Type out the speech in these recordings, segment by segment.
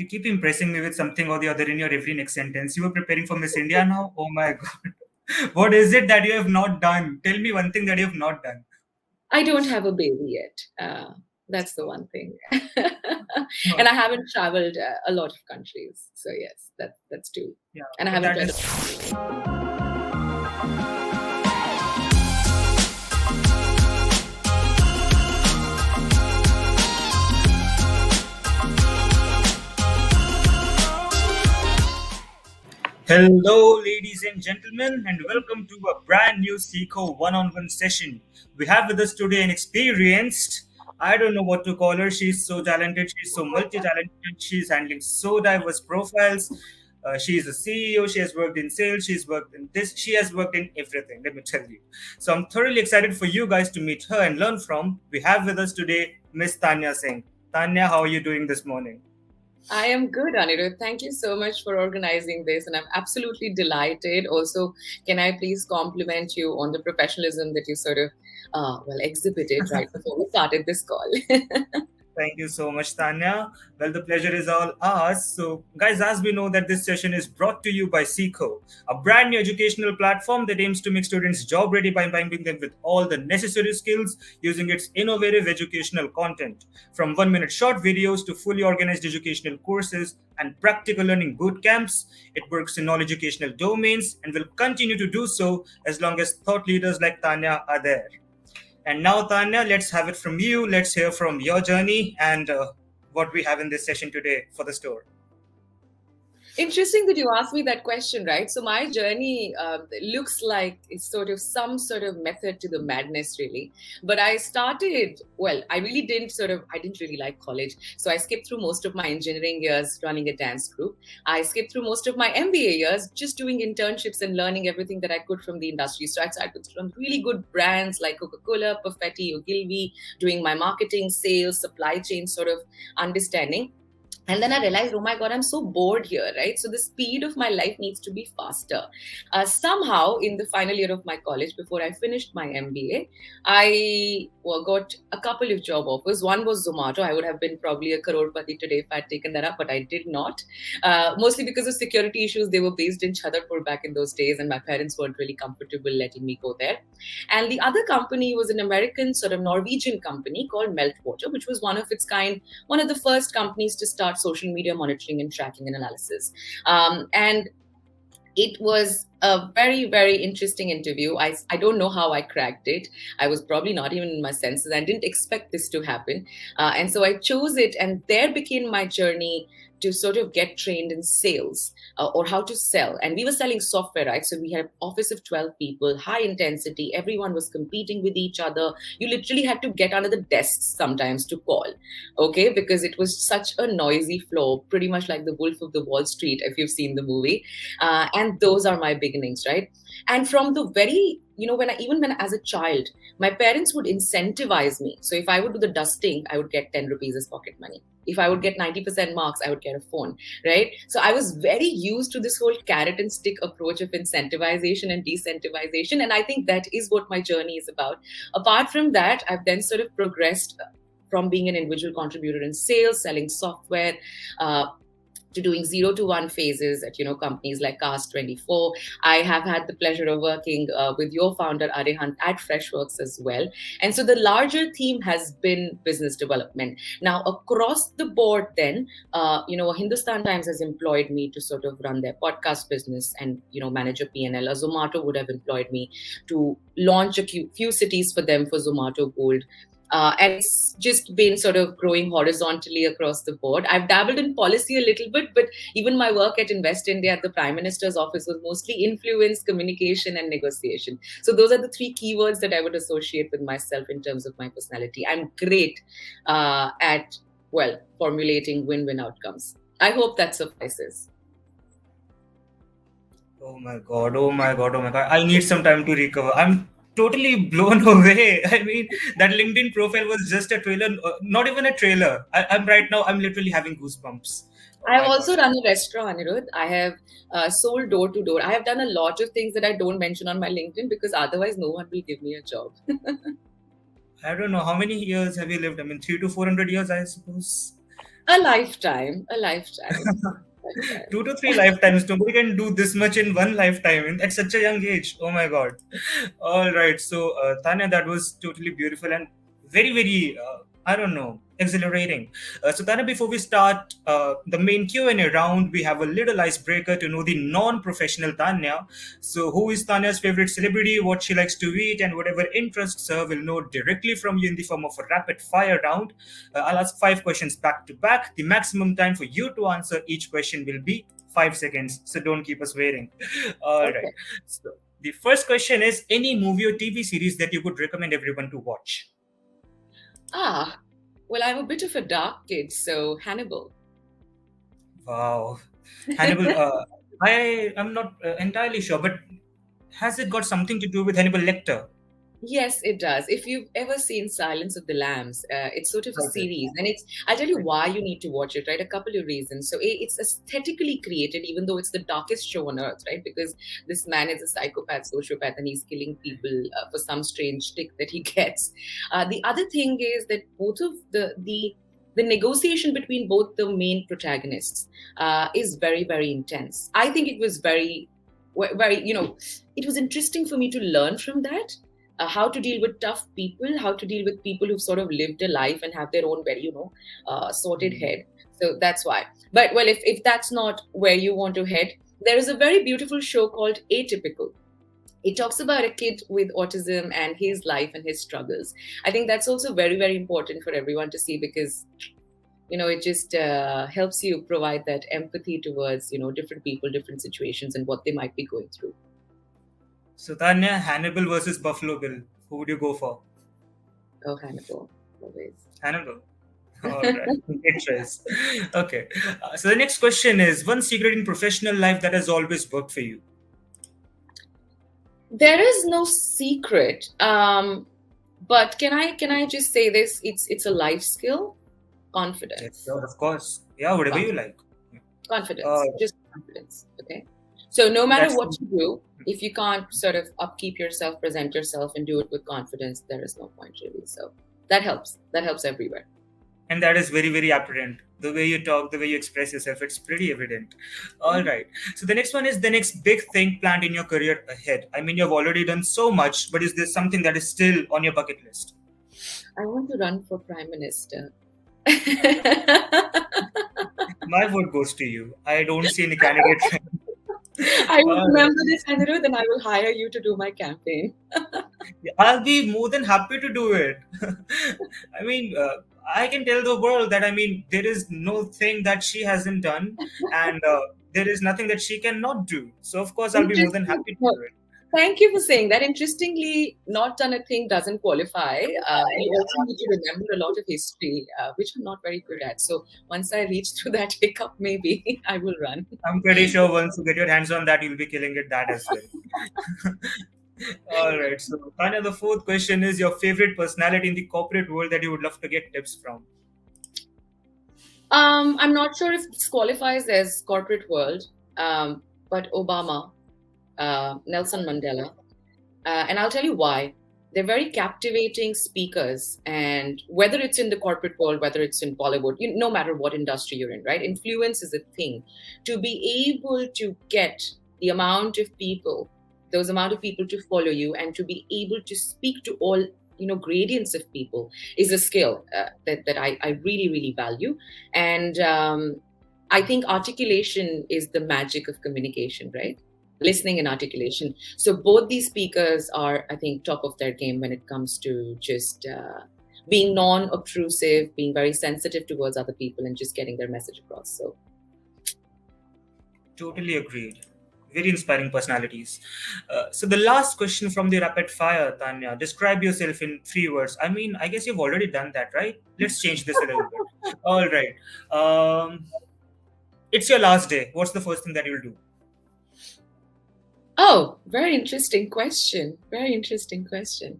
You keep impressing me with something or the other in your every next sentence. You were preparing for Miss India now? Oh my God. What is it that you have not done? Tell me one thing that you have not done. I don't have a baby yet. That's the one thing. No, And I haven't traveled a lot of countries. So yes, that's two. yeah, And I but haven't that read is. a Hello, ladies and gentlemen, and welcome to a brand new Seco one-on-one session. We have with us today an experienced, I don't know what to call her. She's so talented, she's so multi-talented, she's handling so diverse profiles. She's a CEO, she has worked in sales, she's worked in this, she has worked in everything, let me tell you. So I'm thoroughly excited for you guys to meet her and learn from. We have with us today Miss Tanya Singh. Tanya, how are you doing this morning? I am good, Anirudh. Thank you so much for organizing this, and I'm absolutely delighted. Also, can I please compliment you on the professionalism that you sort of, exhibited right before we started this call? Thank you so much, Tanya. Well, the pleasure is all ours. So, guys, as we know that this session is brought to you by Seco, a brand new educational platform that aims to make students job ready by imbimbing them with all the necessary skills using its innovative educational content. From 1 minute short videos to fully organized educational courses and practical learning boot camps, it works in all educational domains and will continue to do so as long as thought leaders like Tanya are there. And now, Tanya, let's have it from you. Let's hear from your journey and what we have in this session today for the store. Interesting that you asked me that question, right? So my journey looks like it's sort of some sort of method to the madness, really. But I started, well, I didn't really like college. So I skipped through most of my engineering years running a dance group. I skipped through most of my MBA years just doing internships and learning everything that I could from the industry. So I started from really good brands like Coca-Cola, Perfetti, Ogilvy, doing my marketing, sales, supply chain sort of understanding. And then I realized, oh my God, I'm so bored here, right? So the speed of my life needs to be faster. Somehow, in the final year of my college, before I finished my MBA, got a couple of job offers. One was Zomato. I would have been probably a crorepati today if I'd taken that up, but I did not. Mostly because of security issues. They were based in Chhatarpur back in those days, and my parents weren't really comfortable letting me go there. And the other company was an American, sort of Norwegian company called Meltwater, which was one of its kind, one of the first companies to start social media monitoring and tracking and analysis. And it was a very, very interesting interview. I don't know how I cracked it. I was probably not even in my senses. I didn't expect this to happen. And so I chose it, and there began my journey to sort of get trained in sales or how to sell. And we were selling software, right? So we had an office of 12 people, high intensity. Everyone was competing with each other. You literally had to get under the desks sometimes to call, okay? Because it was such a noisy floor, pretty much like the Wolf of the Wall Street, if you've seen the movie. And those are my beginnings, right? And from the very, when as a child, my parents would incentivize me. So if I would do the dusting, I would get 10 rupees as pocket money. If I would get 90% marks, I would get a phone, right? So I was very used to this whole carrot and stick approach of incentivization and decentivization. And I think that is what my journey is about. Apart from that, I've then sort of progressed from being an individual contributor in sales, selling software, to doing 0 to 1 phases at companies like Cast24. I have had the pleasure of working with your founder Arihant at Freshworks as well. And so the larger theme has been business development. Now across the board, then Hindustan Times has employed me to sort of run their podcast business and manage a P&L. Zomato would have employed me to launch a few cities for them for Zomato Gold. And it's just been sort of growing horizontally across the board. I've dabbled in policy a little bit, but even my work at Invest India at the Prime Minister's office was mostly influence, communication, and negotiation. So those are the 3 keywords that I would associate with myself in terms of my personality. I'm great at formulating win-win outcomes. I hope that suffices. Oh my God, oh my God, oh my God. I need some time to recover. I'm totally blown away. I mean, that LinkedIn profile was just a trailer, not even a trailer. I'm right now, I'm literally having goosebumps. Oh I have my God. also run a restaurant, Anirudh. I have sold door to door. I have done a lot of things that I don't mention on my LinkedIn because otherwise no one will give me a job. I don't know how many years have you lived? I mean, 300 to 400 years, I suppose. A lifetime, a lifetime, lifetime. 2 to 3 lifetimes. Nobody can do this much in one lifetime at such a young age. Oh my god. All right. So, Tanya, that was totally beautiful and very, very, I don't know, exhilarating. So, Tanya, before we start the main Q&A round, we have a little icebreaker to know the non-professional Tanya. So, who is Tanya's favorite celebrity, what she likes to eat, and whatever interests her will know directly from you in the form of a rapid fire round. I'll ask 5 questions back to back. The maximum time for you to answer each question will be 5 seconds. So don't keep us waiting. All right. Okay. So the first question is any movie or TV series that you would recommend everyone to watch? Well, I'm a bit of a dark kid, so Hannibal. Wow. Hannibal, I am not entirely sure, but has it got something to do with Hannibal Lecter? Yes, it does. If you've ever seen Silence of the Lambs, it's sort of a Okay. series, and I'll tell you why you need to watch it, right? A couple of reasons. So, it's aesthetically created, even though it's the darkest show on earth, right? Because this man is a psychopath, sociopath, and he's killing people for some strange tick that he gets. The other thing is that both of the negotiation between both the main protagonists is very, very intense. I think it was very, it was interesting for me to learn from that, how to deal with tough people, how to deal with people who've sort of lived a life and have their own very, sorted head. So that's why. But well, if that's not where you want to head, there is a very beautiful show called Atypical. It talks about a kid with autism and his life and his struggles. I think that's also very, very important for everyone to see, because it just helps you provide that empathy towards different people, different situations, and what they might be going through. So Tanya, Hannibal versus Buffalo Bill. Who would you go for? Oh, Hannibal, always. Hannibal. All right. Great choice. Okay. So the next question is one secret in professional life that has always worked for you. There is no secret, but can I just say this? It's a life skill, Yes, confidence, sure, of course. Yeah, whatever you like. Uh, just confidence. Okay, so no matter that's what you do, if you can't sort of upkeep yourself, present yourself, and do it with confidence, there is no point really. So that helps. That helps everywhere. and that is very, very apparent. The way you talk, the way you express yourself, it's pretty evident. All Mhm. right. So the next one is the next big thing planned in your career ahead. I mean, you've already done so much, but is there something that is still on your bucket list? I want to run for prime minister. My vote goes to you. I don't see any candidate. I will All right. remember this, Anirudh, then I will hire you to do my campaign. I'll be more than happy to do it. I mean, I can tell the world that I mean there is no thing that she hasn't done, and there is nothing that she cannot do. So of course, I'll be more than Interesting. happy to Well, do it. thank you for saying that. Interestingly, not done a thing doesn't qualify. You also need to remember a lot of history, which I'm not very good at. So once I reach through that hiccup, maybe I will run. I'm pretty sure once you get your hands on that, you'll be killing it that as well. All right. So, Tanya, the fourth question is your favorite personality in the corporate world that you would love to get tips from. I'm not sure if this qualifies as corporate world, but Obama, Nelson Mandela, and I'll tell you why. They're very captivating speakers, and whether it's in the corporate world, whether it's in Bollywood, no matter what industry you're in, right? Influence is a thing. To be able to get the amount of people, those amount of people to follow you, and to be able to speak to all gradients of people is a skill that I really, really value. And I think articulation is the magic of communication, right? Listening and articulation. So both these speakers are, I think, top of their game when it comes to just being non-obtrusive, being very sensitive towards other people, and just getting their message across. So Totally agreed. Very inspiring personalities. So, the last question from the rapid fire, Tanya. Describe yourself in 3 words. I mean, I guess you've already done that, right? Let's change this a little bit. All right. It's your last day. What's the first thing that you'll do? oh, very interesting question. Very interesting question.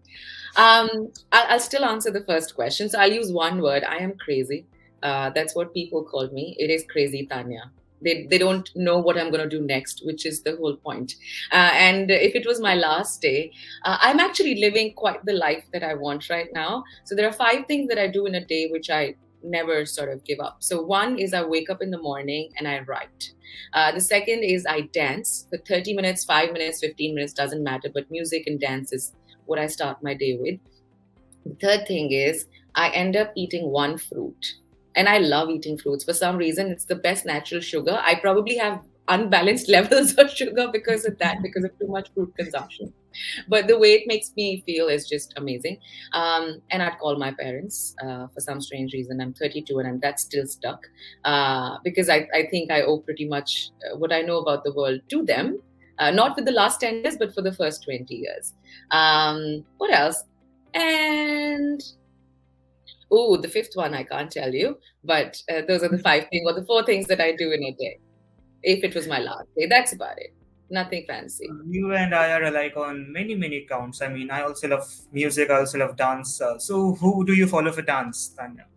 I'll still answer the first question. So I'll use one word. I am crazy. That's what people call me. It is crazy, Tanya. They don't know what I'm going to do next, which is the whole point. And if it was my last day, I'm actually living quite the life that I want right now. So there are 5 things that I do in a day, which I never sort of give up. So one is I wake up in the morning and I write. The second is I dance for 30 minutes, 5 minutes, 15 minutes, doesn't matter, but music and dance is what I start my day with. The third thing is I end up eating one fruit. And I love eating fruits. For some reason, it's the best natural sugar. I probably have unbalanced levels of sugar because of that, because of too much fruit consumption. But the way it makes me feel is just amazing. And I'd call my parents for some strange reason. I'm 32 and that's still stuck because I think I owe pretty much what I know about the world to them. Not for the last 10 years, but for the first 20 years. What else? And the fifth one I can't tell you, but those are the 5 things or the 4 things that I do in a day. If it was my last day, that's about it. Nothing fancy. You and I are alike on many, many counts. I mean, I also love music, I also love dance. So, who do you follow for dance, Tanya?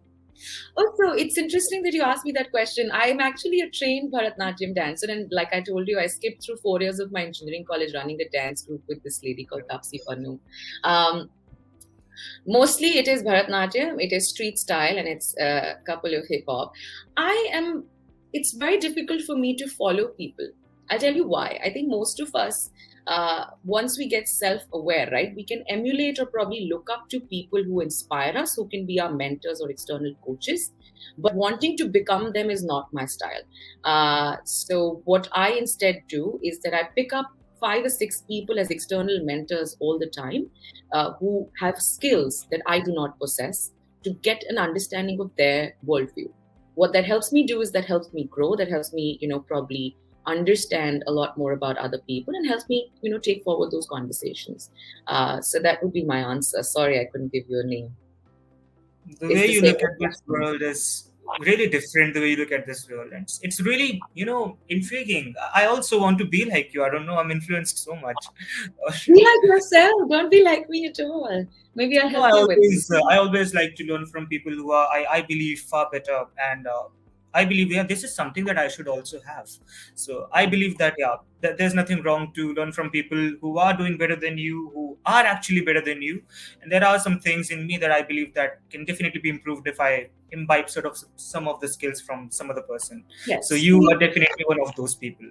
Also, it's interesting that you asked me that question. I'm actually a trained Bharatanatyam dancer, and like I told you, I skipped through 4 years of my engineering college running a dance group with this lady called Tapsi Pannu. Mostly it is Bharatanatyam, it is street style, and it's a couple of hip hop. It's very difficult for me to follow people. I'll tell you why. I think most of us, once we get self-aware, right, we can emulate or probably look up to people who inspire us, who can be our mentors or external coaches. But wanting to become them is not my style. So what I instead do is that I pick up 5 or 6 people as external mentors all the time who have skills that I do not possess to get an understanding of their worldview. What that helps me do is that helps me grow, that helps me, probably understand a lot more about other people and helps me, take forward those conversations. So that would be my answer. Sorry, I couldn't give you a name. The way you look at this world is really different. The way you look at this world, and it's really, intriguing. I also want to be like you. I don't know. I'm influenced so much. Be like yourself. Don't be like me at all. Maybe I'll help you with it. I always like to learn from people who are, I believe, far better. And I believe, this is something that I should also have. So I believe that, that there's nothing wrong to learn from people who are doing better than you, who are actually better than you. And there are some things in me that I believe that can definitely be improved if I imbibe sort of some of the skills from some other person. Yes. So you are definitely one of those people.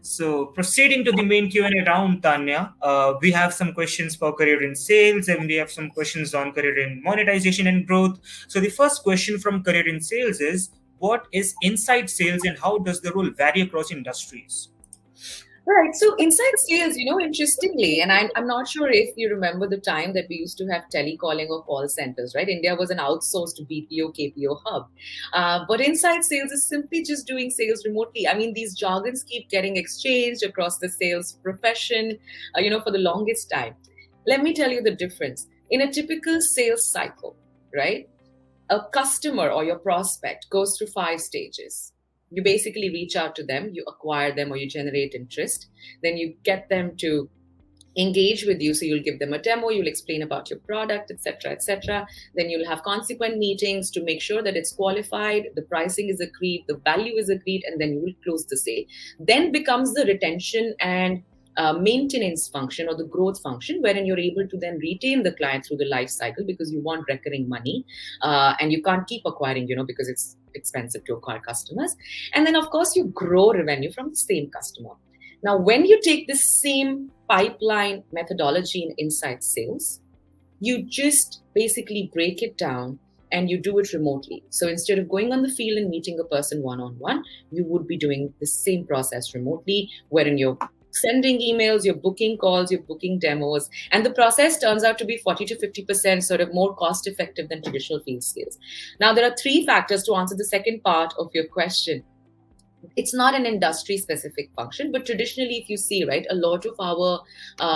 So proceeding to the main Q&A round, Tanya, we have some questions for career in sales, and we have some questions on career in monetization and growth. So the first question from career in sales is, what is inside sales and how does the role vary across industries? Right. So inside sales, interestingly, and I'm not sure if you remember the time that we used to have telecalling or call centers, right? India was an outsourced BPO, KPO hub. But inside sales is simply just doing sales remotely. I mean, these jargons keep getting exchanged across the sales profession, for the longest time. Let me tell you the difference. In a typical sales cycle, right? A customer or your prospect goes through 5 stages. You basically reach out to them, you acquire them, or you generate interest. Then you get them to engage with you. So you'll give them a demo, you'll explain about your product, etc., etc. Then you'll have consequent meetings to make sure that it's qualified, the pricing is agreed, the value is agreed, and then you will close the sale. Then becomes the retention and maintenance function or the growth function, wherein you're able to then retain the client through the life cycle because you want recurring money and you can't keep acquiring, because it's expensive to acquire customers. And then, of course, you grow revenue from the same customer. Now, when you take this same pipeline methodology in inside sales, you just basically break it down and you do it remotely. So instead of going on the field and meeting a person one-on-one, you would be doing the same process remotely, wherein you're sending emails, you're booking calls, you're booking demos, and the process turns out to be 40 to 50% sort of more cost effective than traditional field sales. Now, there are 3 factors to answer the second part of your question. It's not an industry specific function, but traditionally, if you see, right, a lot of our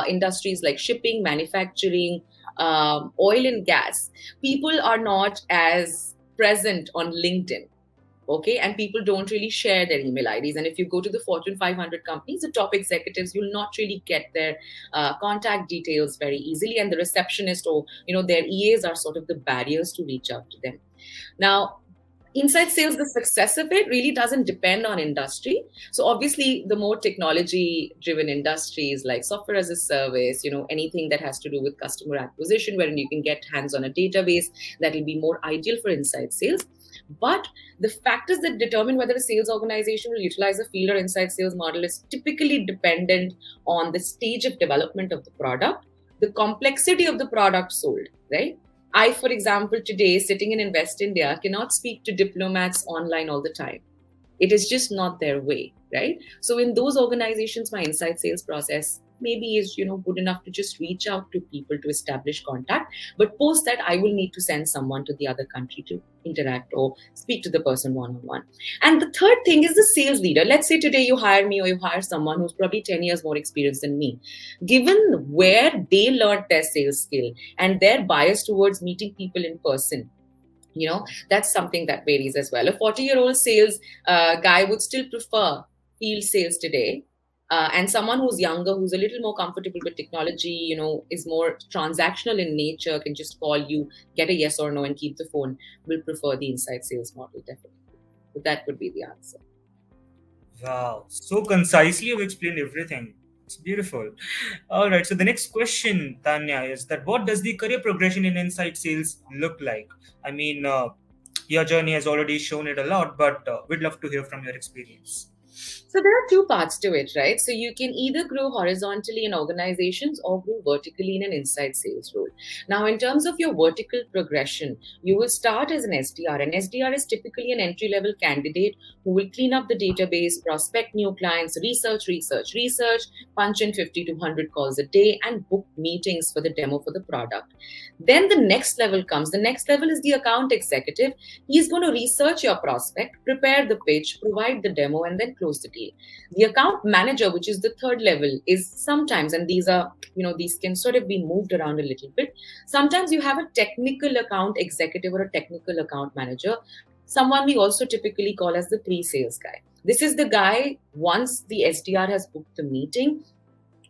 industries like shipping, manufacturing, oil and gas, people are not as present on LinkedIn. Okay, and people don't really share their email IDs. And if you go to the Fortune 500 companies, the top executives, you'll not really get their contact details very easily. And the receptionist or, their EAs are sort of the barriers to reach out to them. Now, inside sales, the success of it really doesn't depend on industry. So obviously, the more technology-driven industries like software as a service, anything that has to do with customer acquisition, wherein you can get hands on a database, that will be more ideal for inside sales. But the factors that determine whether a sales organization will utilize a field or inside sales model is typically dependent on the stage of development of the product, the complexity of the product sold, right? I, for example, today sitting in Invest India cannot speak to diplomats online all the time. It is just not their way, right? So in those organizations, my inside sales process maybe is good enough to just reach out to people to establish contact, but post that I will need to send someone to the other country to interact or speak to the person one-on-one. And the third thing is the sales leader. Let's say today you hire me or you hire someone who's probably 10 years more experienced than me. Given where they learned their sales skill and their bias towards meeting people in person, that's something that varies as well. A 40-year-old sales guy would still prefer field sales today, and someone who's younger, who's a little more comfortable with technology, is more transactional in nature, can just call you, get a yes or no and keep the phone, will prefer the inside sales model, definitely. So that would be the answer. Wow, so concisely you've explained everything. It's beautiful. All right, so the next question, Tanya, is that what does the career progression in inside sales look like? I mean, your journey has already shown it a lot, but we'd love to hear from your experience. So there are two parts to it, right? So you can either grow horizontally in organizations or grow vertically in an inside sales role. Now, in terms of your vertical progression, you will start as an SDR. An SDR is typically an entry-level candidate who will clean up the database, prospect new clients, research, punch in 50 to 100 calls a day, and book meetings for the demo for the product. Then the next level comes. The next level is the account executive. He's going to research your prospect, prepare the pitch, provide the demo, and then close the deal. The account manager, which is the third level, is sometimes, and these can sort of be moved around a little bit. Sometimes you have a technical account executive or a technical account manager, someone we also typically call as the pre-sales guy. This is the guy, once the SDR has booked the meeting,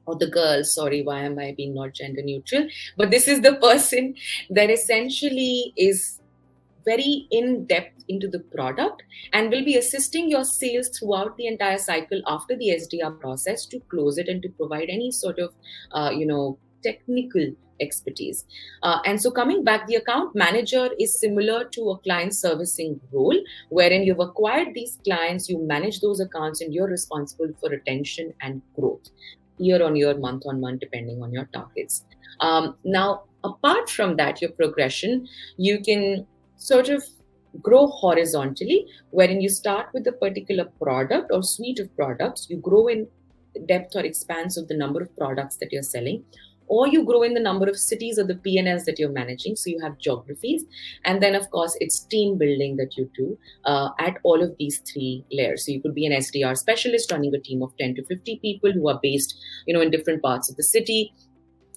or the girl, sorry, why am I being not gender neutral? But this is the person that essentially is very in depth into the product and will be assisting your sales throughout the entire cycle after the SDR process to close it and to provide any sort of, technical expertise. And so coming back, the account manager is similar to a client servicing role, wherein you've acquired these clients, you manage those accounts, and you're responsible for retention and growth year on year, month on month, depending on your targets. Now, apart from that, your progression, you can sort of grow horizontally, wherein you start with a particular product or suite of products, you grow in depth or expanse of the number of products that you're selling, or you grow in the number of cities or the P&Ls that you're managing, so you have geographies. And then, of course, it's team building that you do at all of these three layers. So you could be an SDR specialist running a team of 10 to 50 people who are based, in different parts of the city.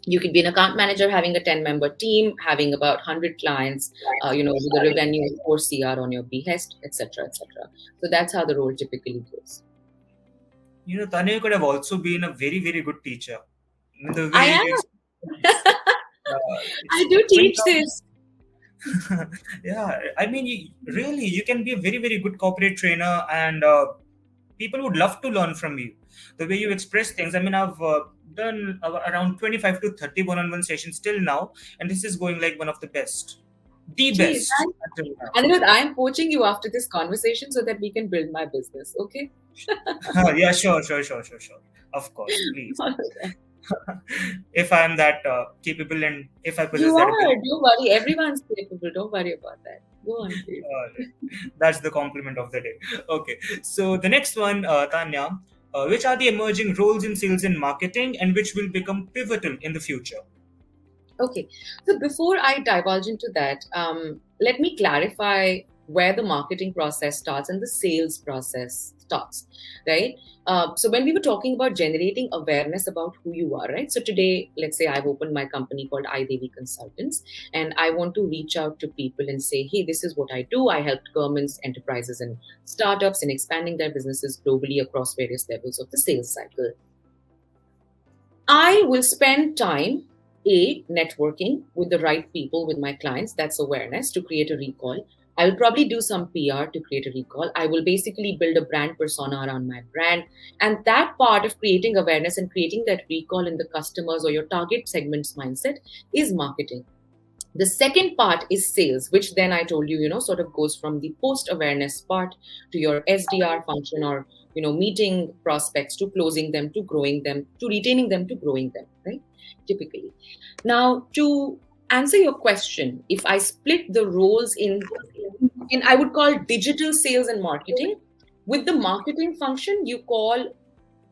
You could be an account manager having a 10-member team, having about 100 clients, with a revenue of 4 CR on your behest, etc., etc. So that's how the role typically goes. Tanya could have also been a very, very good teacher. The way I am. I do teach this. Yeah, I mean, you can be a very, very good corporate trainer, and people would love to learn from you. The way you express things. I mean, I've done around 25 to 30 one-on-one sessions till now, and this is going like one of the best. The best. Anirudh, I am poaching you after this conversation so that we can build my business, okay? Yeah, sure. Of course, please. If I am that capable and if I possess that ability. Don't worry. Everyone's capable. Don't worry about that. Go on, please. That's the compliment of the day. Okay. So the next one, Tanya, which are the emerging roles in sales and marketing and which will become pivotal in the future? Okay. So before I divulge into that, let me clarify where the marketing process starts and the sales process starts, right? So when we were talking about generating awareness about who you are, right? So today, let's say I've opened my company called iDevi Consultants, and I want to reach out to people and say, hey, this is what I do. I help governments, enterprises, and startups in expanding their businesses globally across various levels of the sales cycle. I will spend time networking with the right people, with my clients. That's awareness to create a recall. I will probably do some PR to create a recall. I will basically build a brand persona around my brand. And that part of creating awareness and creating that recall in the customers or your target segment's mindset is marketing. The second part is sales, which then I told you, sort of goes from the post awareness part to your SDR function, or, meeting prospects, to closing them, to growing them, to retaining them, to growing them, right? Typically. Now, to answer your question, if I split the roles in I would call digital sales and marketing, with the marketing function, you call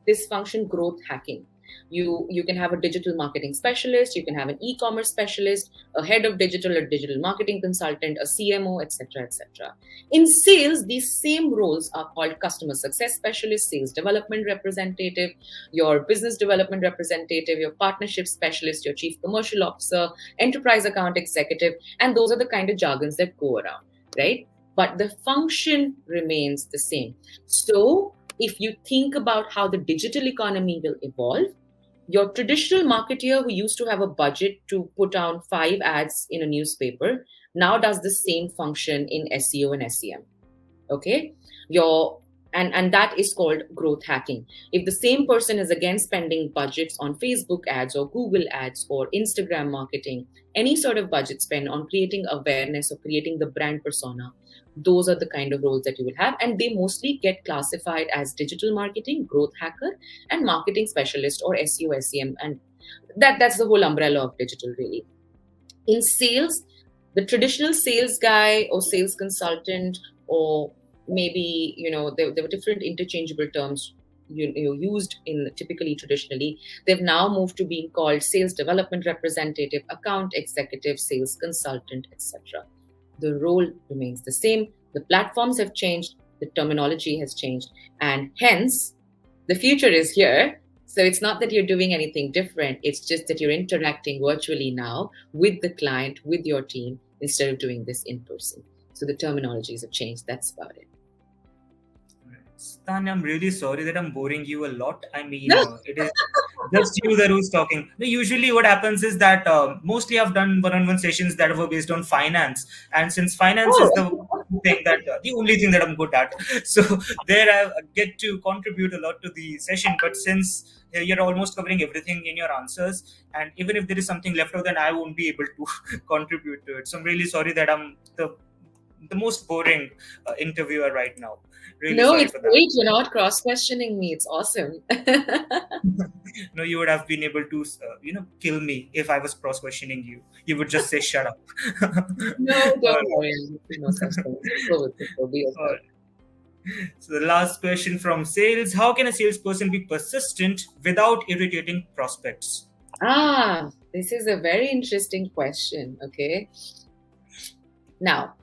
this function growth hacking. You can have a digital marketing specialist, you can have an e-commerce specialist, a head of digital or digital marketing consultant, a CMO, etc., etc. In sales, these same roles are called customer success specialist, sales development representative, your business development representative, your partnership specialist, your chief commercial officer, enterprise account executive, and those are the kind of jargons that go around, right? But the function remains the same. So if you think about how the digital economy will evolve, your traditional marketer who used to have a budget to put down 5 ads in a newspaper now does the same function in SEO and SEM. Okay? And that is called growth hacking. If the same person is again spending budgets on Facebook ads or Google ads or Instagram marketing, any sort of budget spend on creating awareness or creating the brand persona, those are the kind of roles that you will have. And they mostly get classified as digital marketing, growth hacker, and marketing specialist, or SEO, SEM. And that's the whole umbrella of digital, really. In sales, the traditional sales guy or sales consultant, or maybe, there were different interchangeable terms used in typically traditionally. They've now moved to being called sales development representative, account executive, sales consultant, etc. The role remains the same. The platforms have changed, the terminology has changed, and hence the future is here. So it's not that you're doing anything different, it's just that you're interacting virtually now with the client, with your team, instead of doing this in person. So the terminologies have changed. That's about it. Tanya, I'm really sorry that I'm boring you a lot. I mean, it is just you that who's talking. Usually, what happens is that mostly I've done one-on-one sessions that were based on finance, and since finance is the only thing that I'm good at, so there I get to contribute a lot to the session. But since you're almost covering everything in your answers, and even if there is something left out, then I won't be able to contribute to it. So I'm really sorry that I'm the most boring interviewer right now. Really no, sorry it's for great. that. You're not cross-questioning me. It's awesome. No, you would have been able to, kill me if I was cross-questioning you. You would just say, "Shut up." No, don't worry. No such thing. Go with it. Go be yourself. So the last question from sales: how can a salesperson be persistent without irritating prospects? This is a very interesting question. Okay. Now,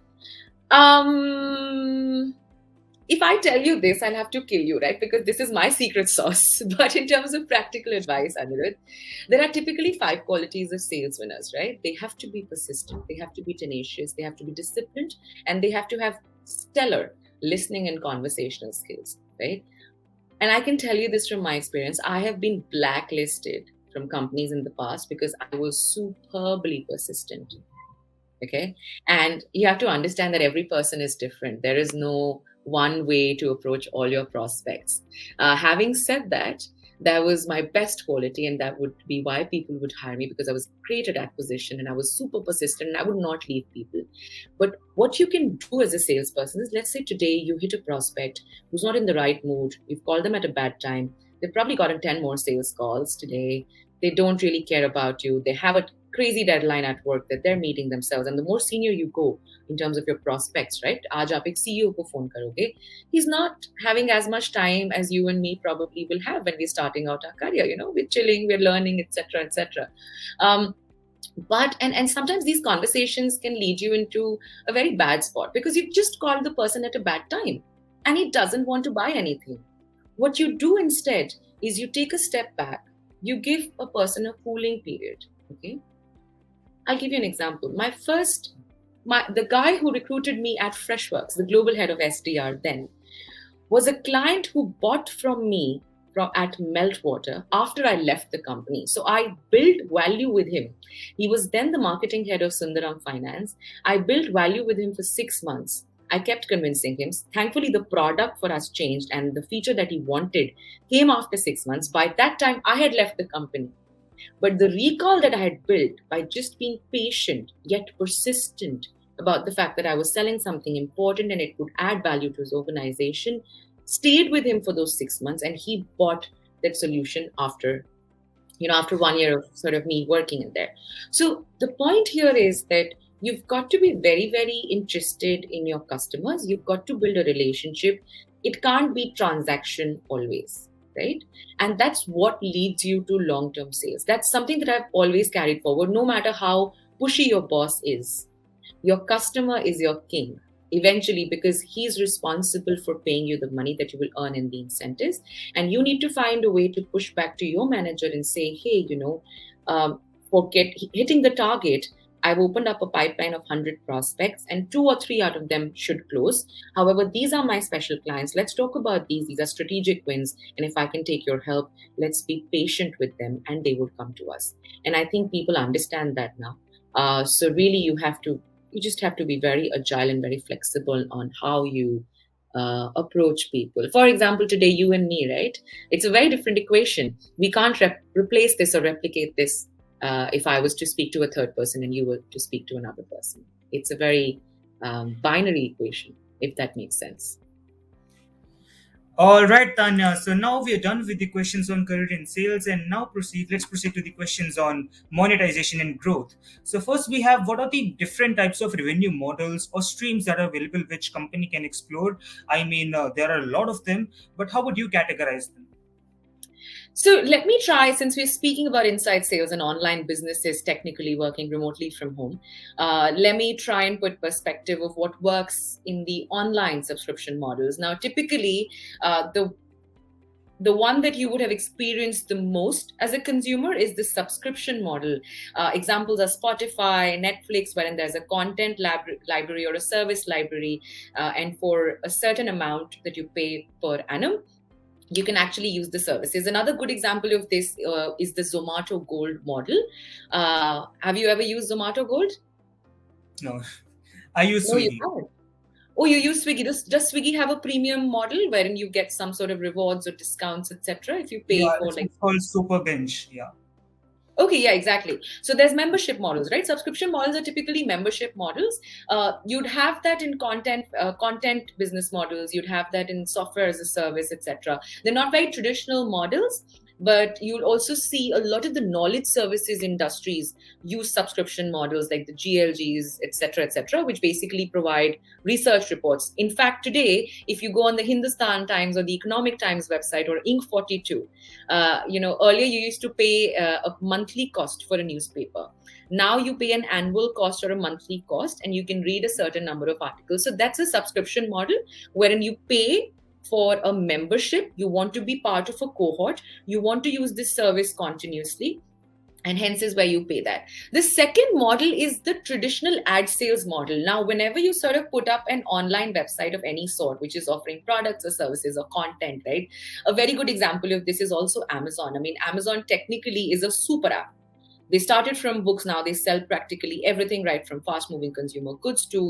if I tell you this, I'll have to kill you, right? Because this is my secret sauce. But in terms of practical advice, Anirudh, there are typically 5 qualities of sales winners, right? They have to be persistent, they have to be tenacious, they have to be disciplined, and they have to have stellar listening and conversational skills, right? And I can tell you this from my experience. I have been blacklisted from companies in the past because I was superbly persistent. Okay. And you have to understand that every person is different. There is no one way to approach all your prospects. Having said that, that was my best quality, and that would be why people would hire me, because I was great at acquisition and I was super persistent and I would not leave people. But what you can do as a salesperson is, let's say today you hit a prospect who's not in the right mood, you've called them at a bad time, they've probably gotten 10 more sales calls today, they don't really care about you, they have a crazy deadline at work that they're meeting themselves. And the more senior you go in terms of your prospects, right? Aaj aap ek CEO ko phone karoge. He's not having as much time as you and me probably will have when we're starting out our career. We're chilling, we're learning, etc., etc. But sometimes these conversations can lead you into a very bad spot because you've just called the person at a bad time and he doesn't want to buy anything. What you do instead is you take a step back, you give a person a cooling period. Okay. I'll give you an example. The guy who recruited me at Freshworks, the global head of SDR then, was a client who bought from me at Meltwater after I left the company. So I built value with him. He was then the marketing head of Sundaram Finance. I built value with him for 6 months. I kept convincing him. Thankfully, the product for us changed and the feature that he wanted came after 6 months. By that time, I had left the company. But the recall that I had built by just being patient yet persistent about the fact that I was selling something important and it would add value to his organization stayed with him for those 6 months, and he bought that solution after 1 year of sort of me working in there. So the point here is that you've got to be very, very interested in your customers. You've got to build a relationship. It can't be transaction always, right? And that's what leads you to long-term sales. That's something that I've always carried forward, no matter how pushy your boss is. Your customer is your king eventually, because he's responsible for paying you the money that you will earn in the incentives. And you need to find a way to push back to your manager and say, hey, forget hitting the target. I've opened up a pipeline of 100 prospects and 2 or 3 out of them should close. However, these are my special clients. Let's talk about these. These are strategic wins. And if I can take your help, let's be patient with them and they will come to us. And I think people understand that now. So really, you just have to be very agile and very flexible on how you approach people. For example, today, you and me, right? It's a very different equation. We can't replace this or replicate this if I was to speak to a third person and you were to speak to another person. It's a very binary equation, if that makes sense. All right, Tanya. So now we are done with the questions on career and sales, and now let's proceed to the questions on monetization and growth. So first we have, what are the different types of revenue models or streams that are available which company can explore? I mean, there are a lot of them, but how would you categorize them? So let me try, since we're speaking about inside sales and online businesses technically working remotely from home, let me try and put perspective of what works in the online subscription models. Now, typically, the one that you would have experienced the most as a consumer is the subscription model. Examples are Spotify, Netflix, wherein there's a content library or a service library, and for a certain amount that you pay per annum, you can actually use the services. Another good example of this is the Zomato Gold model. Have you ever used Zomato Gold? No, I use Swiggy. You haven't. Oh, you use Swiggy. Does Swiggy have a premium model wherein you get some sort of rewards or discounts, etc. if you pay for it's called Super Binge. Yeah. Okay, yeah, exactly. So there's membership models, right? Subscription models are typically membership models. You'd have that in content business models. You'd have that in software as a service, etc. They're not very traditional models, but you'll also see a lot of the knowledge services industries use subscription models like the GLGs, etc., which basically provide research reports. In fact, today, if you go on the Hindustan Times or the Economic Times website or Inc. 42, earlier you used to pay a monthly cost for a newspaper. Now you pay an annual cost or a monthly cost, and you can read a certain number of articles. So that's a subscription model wherein you pay for a membership. You want to be part of a cohort. You want to use this service continuously, and hence is where you pay that. The second model is the traditional ad sales model. Now, whenever you sort of put up an online website of any sort, which is offering products or services or content, right? A very good example of this is also Amazon. I mean, Amazon technically is a super app. They started from books. Now they sell practically everything, right from fast moving consumer goods to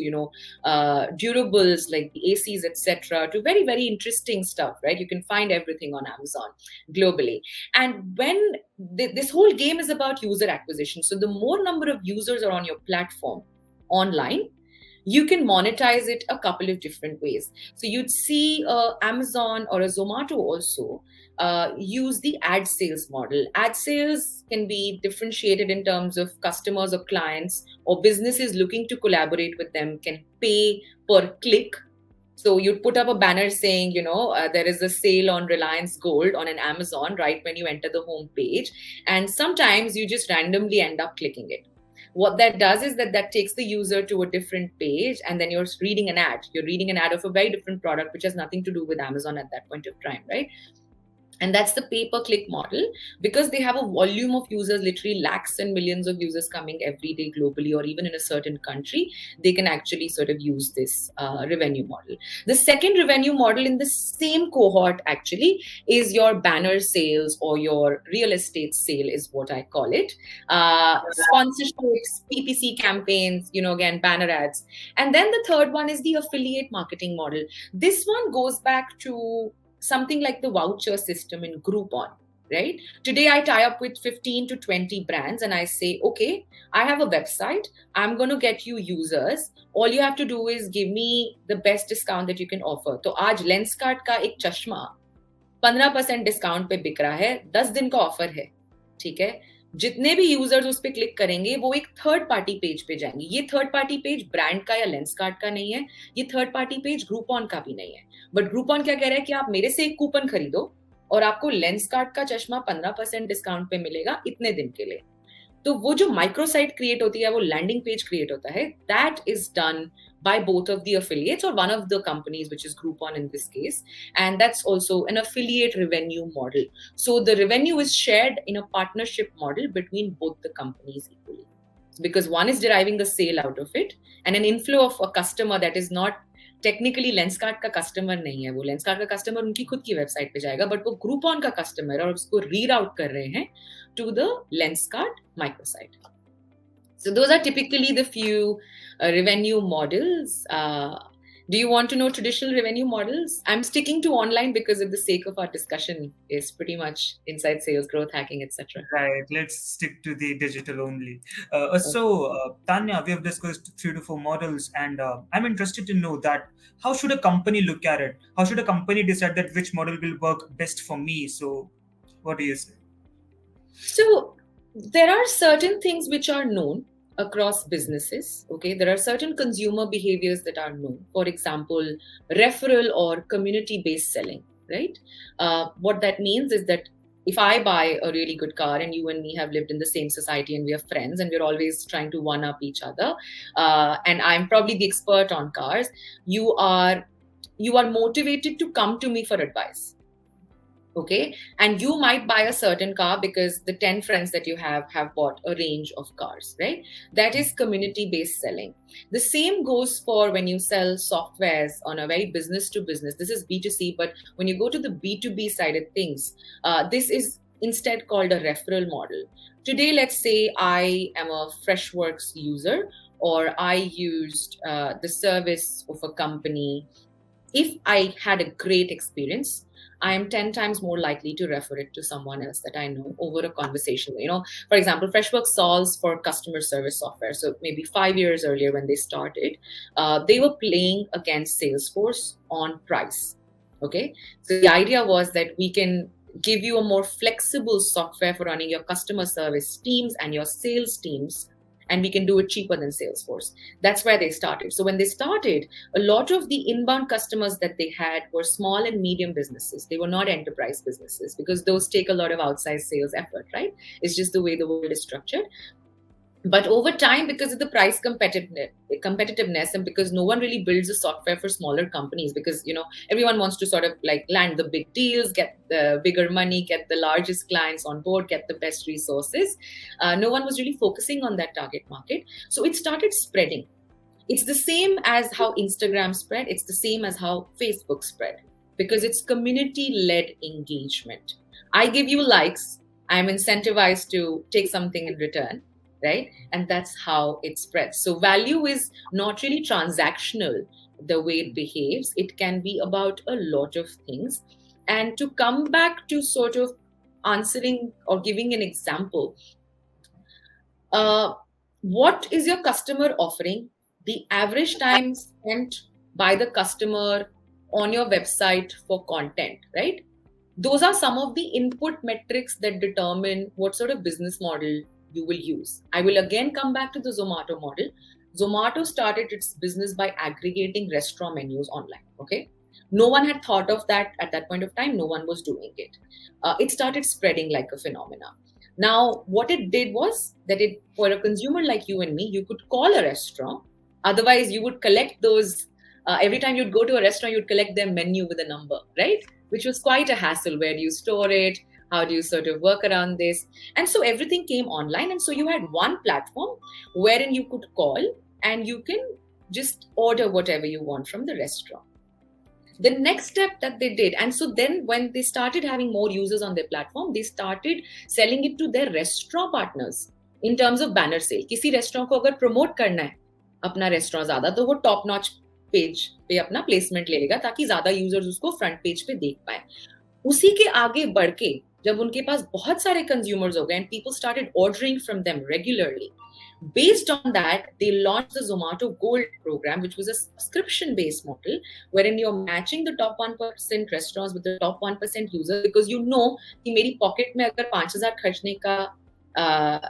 durables like the ACs, etc., to very, very interesting stuff, right? You can find everything on Amazon globally. And when this whole game is about user acquisition, so the more number of users are on your platform online, you can monetize it a couple of different ways. So you'd see Amazon or a Zomato also use the ad sales model. Ad sales can be differentiated in terms of customers or clients or businesses looking to collaborate with them can pay per click. So you'd put up a banner saying, there is a sale on Reliance Gold on an Amazon right when you enter the home page. And sometimes you just randomly end up clicking it. What that does is that takes the user to a different page, and then you're reading an ad. You're reading an ad of a very different product, which has nothing to do with Amazon at that point of time, right? And that's the pay-per-click model, because they have a volume of users, literally lakhs and millions of users coming every day globally, or even in a certain country. They can actually sort of use this revenue model. The second revenue model in the same cohort actually is your banner sales, or your real estate sale is what I call it. Sponsorships, PPC campaigns, again, banner ads. And then the third one is the affiliate marketing model. This one goes back to something like the voucher system in Groupon, right? Today, I tie up with 15 to 20 brands and I say, okay, I have a website. I'm going to get you users. All you have to do is give me the best discount that you can offer. तो आज Lenskart का एक चश्मा 15% discount पे बिक रहा है, 10 दिन का ऑफर है, ठीक है? जितने भी यूजर्स उस पर क्लिक करेंगे वो एक थर्ड पार्टी पेज पे जाएंगे. ये थर्ड पार्टी पेज ब्रांड का या लेंसकार्ट का नहीं है, ये थर्ड पार्टी पेज ग्रुपॉन का भी नहीं है. बट ग्रुपॉन क्या कह रहा है कि आप मेरे से एक कूपन खरीदो और आपको लेंसकार्ट का चश्मा 15% डिस्काउंट पे मिलेगा इतने दिन के लिए. तो वो जो माइक्रोसाइट क्रिएट होती है, वो लैंडिंग पेज क्रिएट होता है, that is done by both of the affiliates or one of the companies, which is Groupon in this case. And that's also an affiliate revenue model. So the revenue is shared in a partnership model between both the companies equally. Because one is deriving the sale out of it, and an inflow of a customer that is not technically Lenskart का customer नहीं है. वो Lenskart का customer उनकी खुद की website पे जाएगा, but वो Groupon का customer है और उसको reroute कर रहे हैं to the Lenskart microsite. So those are typically the few revenue models. Do you want to know traditional revenue models? I'm sticking to online because of the sake of our discussion is pretty much inside sales, growth hacking, etc. Right. Let's stick to the digital only. Tanya, we have discussed 3 to 4 models, and I'm interested to know that how should a company look at it? How should a company decide that which model will work best for me? So, what do you say? So there are certain things which are known across businesses. Okay, there are certain consumer behaviors that are known. For example, referral or community-based selling, right? What that means is that if I buy a really good car and you and me have lived in the same society and we are friends and we're always trying to one up each other, and I'm probably the expert on cars, you are motivated to come to me for advice. Okay, and you might buy a certain car because the 10 friends that you have bought a range of cars, right? That is community-based selling. The same goes for when you sell softwares on a very business to business. This is B2C, but when you go to the B2B side of things, this is instead called a referral model. Today, let's say I am a Freshworks user, or I used the service of a company. If I had a great experience, I am 10 times more likely to refer it to someone else that I know over a conversation. For example, Freshworks solves for customer service software. So maybe 5 years earlier when they started, they were playing against Salesforce on price. Okay. So the idea was that we can give you a more flexible software for running your customer service teams and your sales teams, and we can do it cheaper than Salesforce. That's where they started. So when they started, a lot of the inbound customers that they had were small and medium businesses. They were not enterprise businesses, because those take a lot of outside sales effort, right? It's just the way the world is structured. But over time, because of the price competitiveness, and because no one really builds a software for smaller companies, because everyone wants to sort of like land the big deals, get the bigger money, get the largest clients on board, get the best resources. No one was really focusing on that target market. So it started spreading. It's the same as how Instagram spread. It's the same as how Facebook spread, because it's community-led engagement. I give you likes. I'm incentivized to take something in return. Right? And that's how it spreads. So value is not really transactional the way it behaves. It can be about a lot of things. And to come back to sort of answering or giving an example, what is your customer offering? The average time spent by the customer on your website for content, right? Those are some of the input metrics that determine what sort of business model you will use. I will again come back to the Zomato model. Zomato started its business by aggregating restaurant menus online. Okay, no one had thought of that at that point of time. No one was doing it. It started spreading like a phenomenon. Now, what it did was that for a consumer like you and me, you could call a restaurant. Otherwise, you would collect those every time you'd go to a restaurant, you'd collect their menu with a number, right? which was quite a hassle. Where do you store it? How do you sort of work around this? And so everything came online. And so you had one platform wherein you could call and you can just order whatever you want from the restaurant. The next step that they did, and so then when they started having more users on their platform, they started selling it to their restaurant partners in terms of banner sale. किसी restaurant को अगर promote करना है अपना restaurant ज़्यादा, तो वो top notch page पे अपना placement ले लेगा ताकि ज़्यादा users उसको front page पे देख पाए. उसी के आगे बढ़ के जब उनके पास बहुत सारे consumers हो गए and people started ordering from them regularly, based on that, they launched the Zomato Gold program, which was a subscription-based model, wherein you're matching the top 1% restaurants with the top 1% users, because you know कि मेरी pocket में अगर 5,000 खर्चने का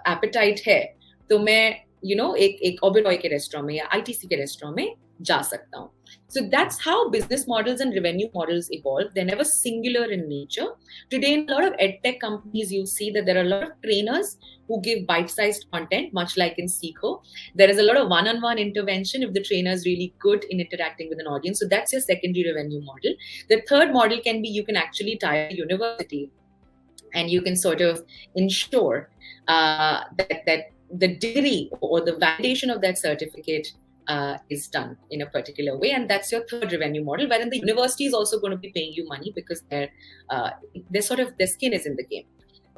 appetite है, तो मैं एक Oberoi के restaurant में या ITC के restaurant में जा सकता हूँ. So that's how business models and revenue models evolve. They're never singular in nature. Today, in a lot of edtech companies, you see that there are a lot of trainers who give bite-sized content, much like in Seeko. There is a lot of one-on-one intervention if the trainer is really good in interacting with an audience. So that's your secondary revenue model. The third model can be you can actually tie a university and you can sort of ensure that the degree or the validation of that certificate is done in a particular way, and that's your third revenue model, wherein the university is also going to be paying you money because their skin is in the game.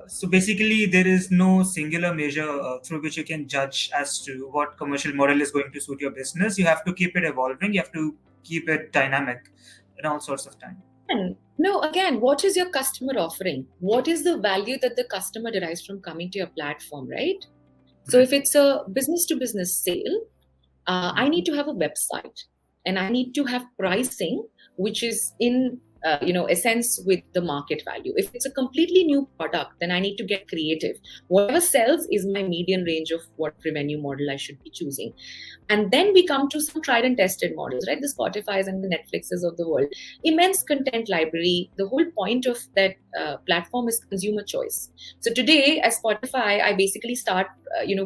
So basically, there is no singular measure through which you can judge as to what commercial model is going to suit your business. You have to keep it evolving. You have to keep it dynamic in all sorts of time. And no, again, what is your customer offering? What is the value that the customer derives from coming to your platform, right? So if it's a business-to-business sale, I need to have a website and I need to have pricing, which is in essence with the market value. If it's a completely new product, then I need to get creative. Whatever sells is my median range of what revenue model I should be choosing. And then we come to some tried and tested models, right? The Spotify's and the Netflixes of the world. Immense content library. The whole point of that platform is consumer choice. So today, as Spotify, I basically start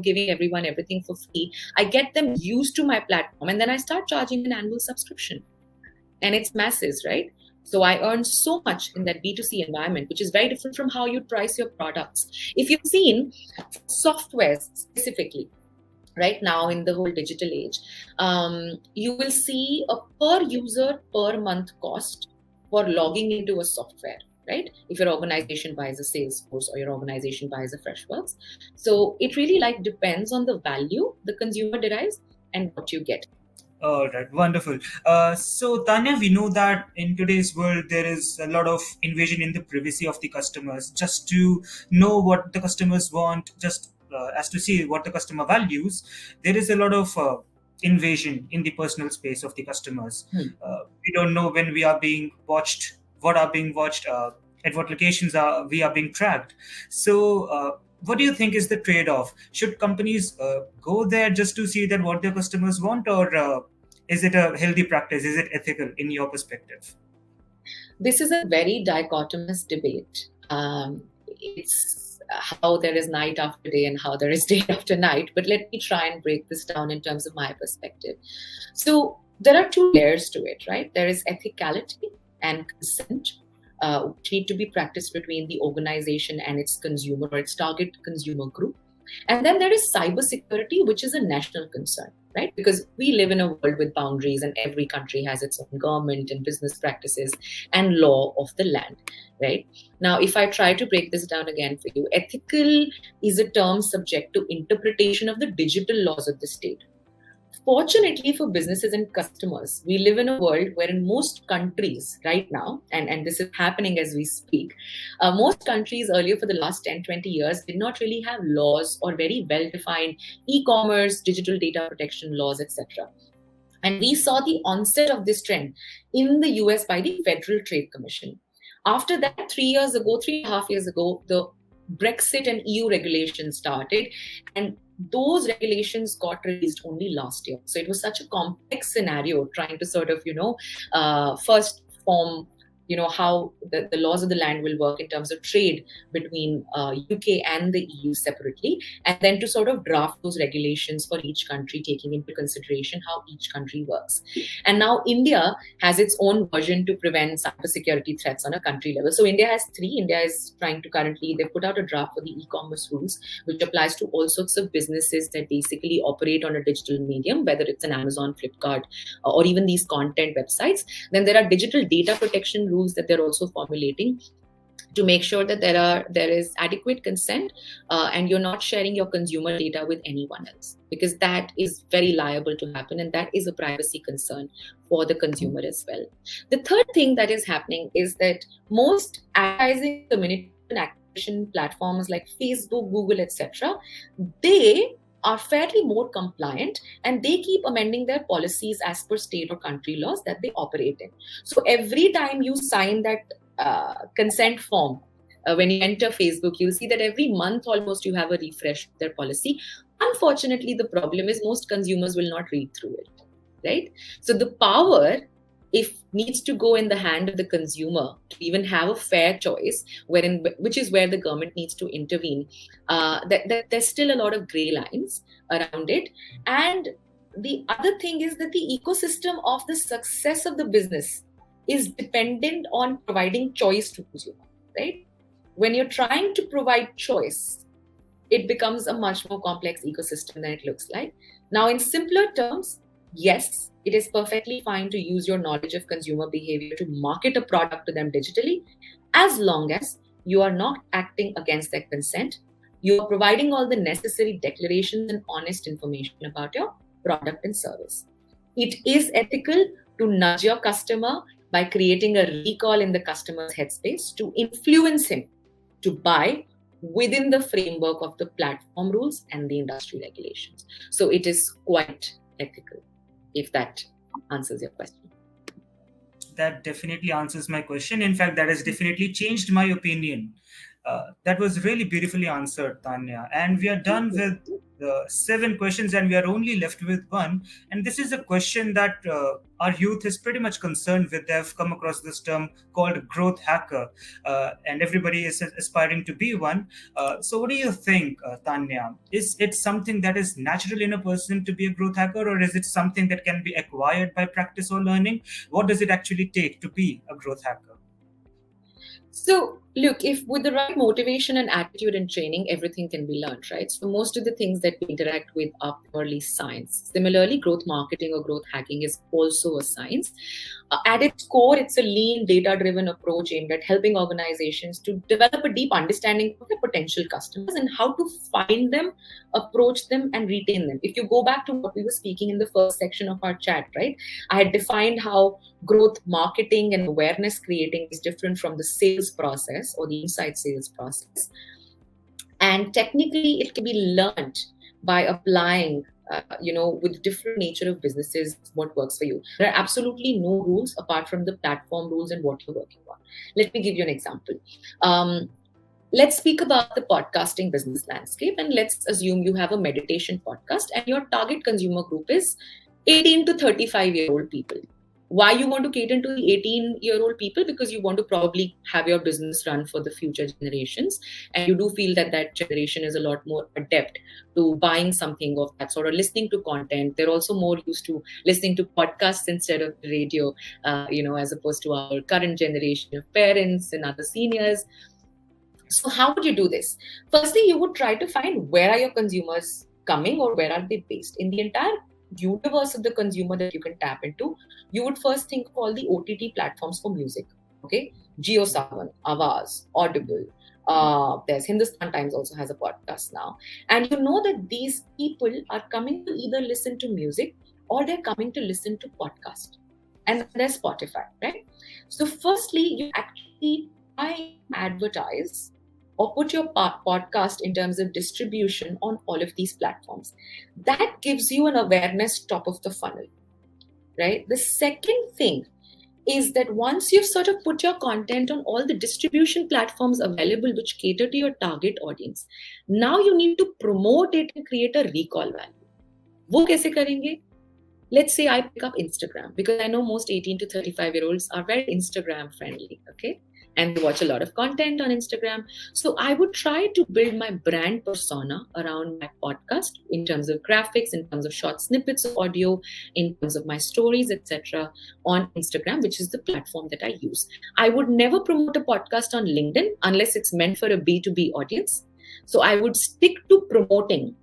giving everyone everything for free. I get them used to my platform and then I start charging an annual subscription. And it's masses, right? So I earn so much in that B2C environment, which is very different from how you price your products. If you've seen software specifically, right now in the whole digital age, you will see a per user per month cost for logging into a software, right? If your organization buys a Salesforce or your organization buys a Freshworks. So it really depends on the value the consumer derives and what you get. All right, wonderful. So Tanya, we know that in today's world, there is a lot of invasion in the privacy of the customers. Just to know what the customers want, just as to see what the customer values, there is a lot of invasion in the personal space of the customers. We don't know when we are being watched, what are being watched, at what locations we are being tracked. So what do you think is the trade-off? Should companies go there just to see that what their customers want, or is it a healthy practice? Is it ethical in your perspective? This is a very dichotomous debate. It's how there is night after day and how there is day after night. But let me try and break this down in terms of my perspective. So there are two layers to it, right? There is ethicality and consent, which need to be practiced between the organization and its consumer or its target consumer group. And then there is cybersecurity, which is a national concern, right? Because we live in a world with boundaries and every country has its own government and business practices and law of the land, right? Now, if I try to break this down again for you, ethical is a term subject to interpretation of the digital laws of the state. Fortunately for businesses and customers, we live in a world where in most countries right now, and this is happening as we speak, most countries earlier for the last 10, 20 years did not really have laws or very well-defined e-commerce, digital data protection laws, etc. And we saw the onset of this trend in the US by the Federal Trade Commission. After that, 3.5 years ago, the Brexit and EU regulations started, and those regulations got released only last year. So it was such a complex scenario trying to sort of, first form how the laws of the land will work in terms of trade between UK and the EU separately, and then to sort of draft those regulations for each country, taking into consideration how each country works. And now India has its own version to prevent cybersecurity threats on a country level. So India has three. India is trying to they've put out a draft for the e-commerce rules, which applies to all sorts of businesses that basically operate on a digital medium, whether it's an Amazon, Flipkart, or even these content websites. Then there are digital data protection rules that they're also formulating to make sure that there is adequate consent, and you're not sharing your consumer data with anyone else, because that is very liable to happen, and that is a privacy concern for the consumer as well. The third thing that is happening is that most advertising communication acquisition platforms like Facebook, Google, etc., they are fairly more compliant, and they keep amending their policies as per state or country laws that they operate in. So every time you sign that consent form, when you enter Facebook, you'll see that every month almost you have a refresh of their policy. Unfortunately, the problem is most consumers will not read through it, right? So the power, if needs to go in the hand of the consumer to even have a fair choice, which is where the government needs to intervene, that there's still a lot of gray lines around it. And the other thing is that the ecosystem of the success of the business is dependent on providing choice to consumer, right? When you're trying to provide choice, it becomes a much more complex ecosystem than it looks like. Now, in simpler terms, yes, it is perfectly fine to use your knowledge of consumer behavior to market a product to them digitally, as long as you are not acting against their consent. You are providing all the necessary declarations and honest information about your product and service. It is ethical to nudge your customer by creating a recall in the customer's headspace to influence him to buy within the framework of the platform rules and the industry regulations. So it is quite ethical, if that answers your question. That definitely answers my question. In fact, that has definitely changed my opinion. That was really beautifully answered, Tanya. And we are done with the 7 questions, and we are only left with one. And this is a question that our youth is pretty much concerned with. They've come across this term called growth hacker, and everybody is aspiring to be one. So, what do you think, Tanya? Is it something that is natural in a person to be a growth hacker, or is it something that can be acquired by practice or learning? What does it actually take to be a growth hacker? So, look, if with the right motivation and attitude and training, everything can be learned, right? So, most of the things that we interact with are purely science. Similarly, growth marketing or growth hacking is also a science. At its core, it's a lean, data-driven approach aimed at helping organizations to develop a deep understanding of their potential customers and how to find them, approach them, and retain them. If you go back to what we were speaking in the first section of our chat, right? I had defined how growth marketing and awareness creating is different from the sales process or the inside sales process. And technically, it can be learned by applying with different nature of businesses, what works for you. There are absolutely no rules apart from the platform rules and what you're working on. Let me give you an example. Let's speak about the podcasting business landscape, and let's assume you have a meditation podcast and your target consumer group is 18 to 35-year-old people. Why you want to cater to the 18-year-old people? Because you want to probably have your business run for the future generations. And you do feel that that generation is a lot more adept to buying something of that sort or listening to content. They're also more used to listening to podcasts instead of radio, as opposed to our current generation of parents and other seniors. So how would you do this? Firstly, you would try to find where are your consumers coming or where are they based. In the entire universe of the consumer that you can tap into, you would first think of all the OTT platforms for music. Okay, JioSaavn, Avaz, Audible. There's Hindustan Times also has a podcast now, and you know that these people are coming to either listen to music or they're coming to listen to podcast, and there's Spotify, right? So, firstly, you actually try and advertise or put your podcast in terms of distribution on all of these platforms. That gives you an awareness top of the funnel, right? The second thing is that once you've sort of put your content on all the distribution platforms available which cater to your target audience, now you need to promote it and create a recall value. वो कैसे करेंगे? let's say I pick up Instagram, because I know most 18 to 35-year-olds are very Instagram friendly, okay? And they watch a lot of content on Instagram. So I would try to build my brand persona around my podcast in terms of graphics, in terms of short snippets of audio, in terms of my stories, etc. on Instagram, which is the platform that I use. I would never promote a podcast on LinkedIn unless it's meant for a B2B audience. So I would stick to promoting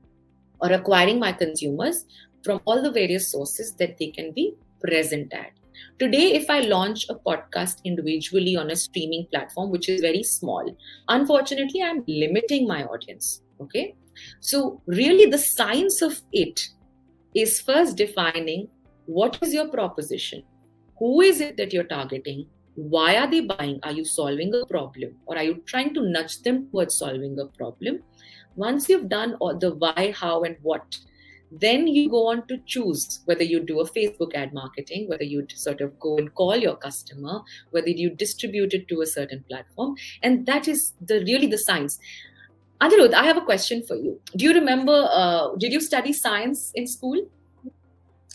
or acquiring my consumers from all the various sources that they can be present at. Today, if I launch a podcast individually on a streaming platform, which is very small, unfortunately, I'm limiting my audience. Okay. So, really, the science of it is first defining what is your proposition? Who is it that you're targeting? Why are they buying? Are you solving a problem? Or are you trying to nudge them towards solving a problem? Once you've done all the why, how, and what, then you go on to choose whether you do a Facebook ad marketing, whether you sort of go and call your customer, whether you distribute it to a certain platform. And that is really the science. Anirudh, I have a question for you. Do you remember, did you study science in school?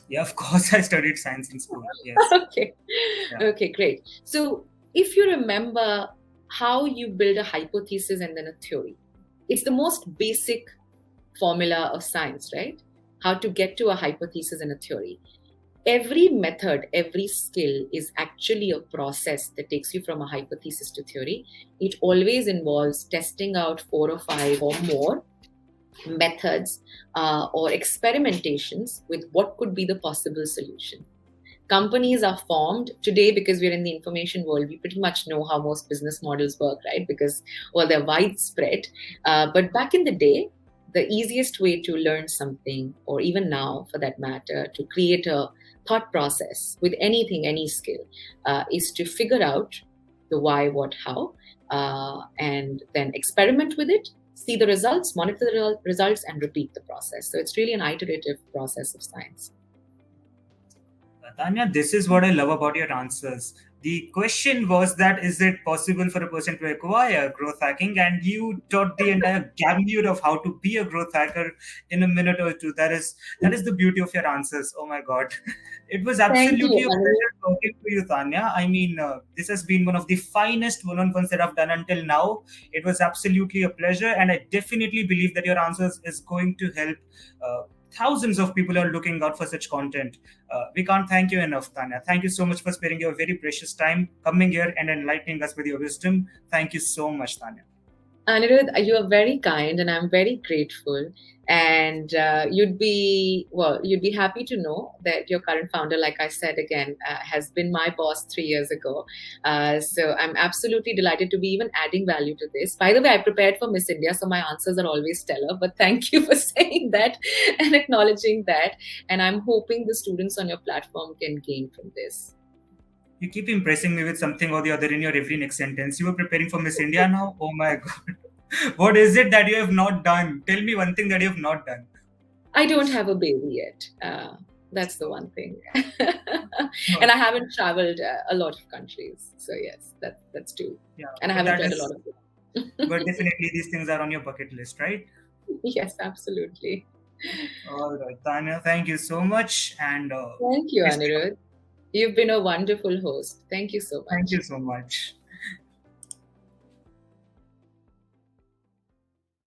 Yeah, of course, I studied science in school. Yes. Okay. Yeah. Okay, great. So if you remember how you build a hypothesis and then a theory, it's the most basic formula of science, right? How to get to a hypothesis and a theory. Every method, every skill is actually a process that takes you from a hypothesis to theory. It always involves testing out 4 or 5 or more methods or experimentations with what could be the possible solution. Companies are formed today because we're in the information world. We pretty much know how most business models work, right? Because, well, they're widespread. But back in the day, the easiest way to learn something, or even now for that matter, to create a thought process with anything, any skill, is to figure out the why, what, how, and then experiment with it, see the results, monitor the results, and repeat the process. So it's really an iterative process of science. Tanya, this is what I love about your answers. The question was that is it possible for a person to acquire growth hacking? And you taught the entire gamut of how to be a growth hacker in a minute or two. That is the beauty of your answers. Oh my God. It was absolutely a pleasure talking to you, Tanya. I mean, this has been one of the finest one-on-ones that I've done until now. It was absolutely a pleasure. And I definitely believe that your answers is going to help thousands of people are looking out for such content. We can't thank you enough, Tanya. Thank you so much for sparing your very precious time, coming here and enlightening us with your wisdom. Thank you so much, Tanya. Anirudh, you are very kind, and I'm very grateful. And you'd be happy to know that your current founder, like I said again, has been my boss 3 years ago. So I'm absolutely delighted to be even adding value to this. By the way, I prepared for Miss India, so my answers are always stellar. But thank you for saying that and acknowledging that. And I'm hoping the students on your platform can gain from this. You keep impressing me with something or the other in your every next sentence. You were preparing for Miss India now? Oh my God. What is it that you have not done? Tell me one thing that you have not done. I don't have a baby yet. That's the one thing. And I haven't traveled a lot of countries. So yes, that's true. Yeah, and I haven't read a lot of books. But definitely these things are on your bucket list, right? Yes, absolutely. All right, Tanya, thank you so much. And thank you, Anirudh. You've been a wonderful host. Thank you so much. Thank you so much.